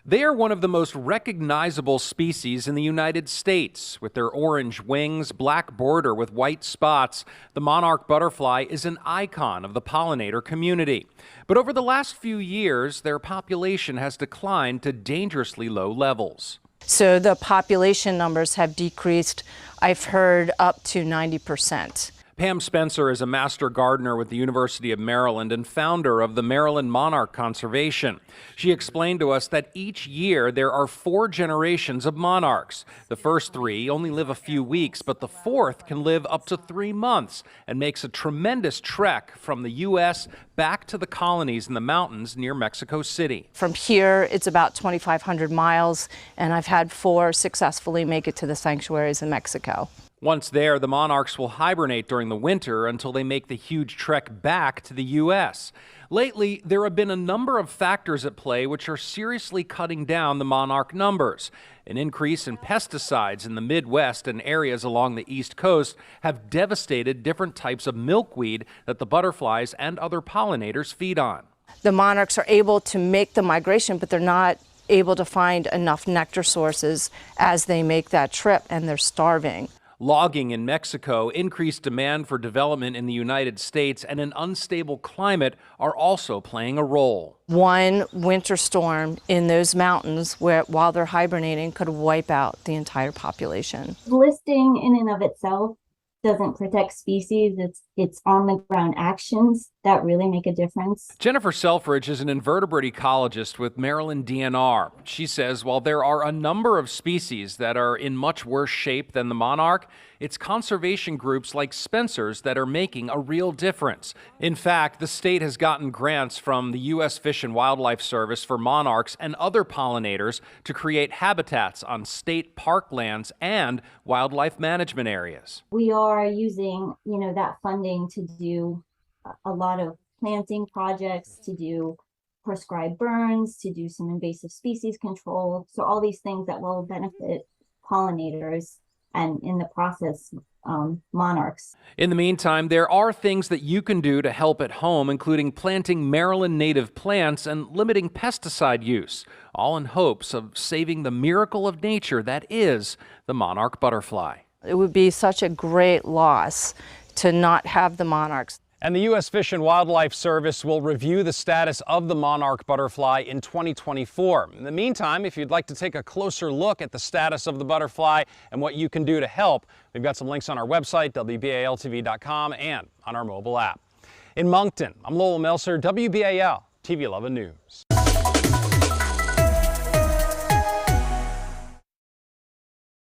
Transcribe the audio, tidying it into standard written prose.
They are one of the most recognizable species in the United States. With their orange wings, black border with white spots, the monarch butterfly is an icon of the pollinator community. But over the last few years, their population has declined to dangerously low levels. So the population numbers have decreased, I've heard, up to 90%. Pam Spencer is a master gardener with the University of Maryland and founder of the Maryland Monarch Conservation. She explained to us that each year there are 4 generations of monarchs. The first 3 only live a few weeks, but the 4th can live up to 3 months and makes a tremendous trek from the U.S. back to the colonies in the mountains near Mexico City. From here, it's about 2,500 miles, and I've had 4 successfully make it to the sanctuaries in Mexico. Once there, the monarchs will hibernate during the winter until they make the huge trek back to the U.S. Lately, there have been a number of factors at play which are seriously cutting down the monarch numbers. An increase in pesticides in the Midwest and areas along the East Coast have devastated different types of milkweed that the butterflies and other pollinators feed on. The monarchs are able to make the migration, but they're not able to find enough nectar sources as they make that trip, and they're starving. Logging in Mexico, increased demand for development in the United States, and an unstable climate are also playing a role. One winter storm in those mountains while they're hibernating could wipe out the entire population. Listing in and of itself doesn't protect species. It's on the ground actions that really make a difference. Jennifer Selfridge is an invertebrate ecologist with Maryland DNR. She says while there are a number of species that are in much worse shape than the monarch, it's conservation groups like Spencer's that are making a real difference. In fact, the state has gotten grants from the U.S. Fish and Wildlife Service for monarchs and other pollinators to create habitats on state park lands and wildlife management areas. We are using, that funding to do a lot of planting projects, to do prescribed burns, to do some invasive species control. So all these things that will benefit pollinators and in the process, monarchs. In the meantime, there are things that you can do to help at home, including planting Maryland native plants and limiting pesticide use, all in hopes of saving the miracle of nature that is the monarch butterfly. It would be such a great loss to not have the monarchs. And the U.S. Fish and Wildlife Service will review the status of the monarch butterfly in 2024. In the meantime, if you'd like to take a closer look at the status of the butterfly and what you can do to help, we've got some links on our website, WBALTV.com, and on our mobile app. In Moncton, I'm Lowell Melser, WBAL TV 11 News.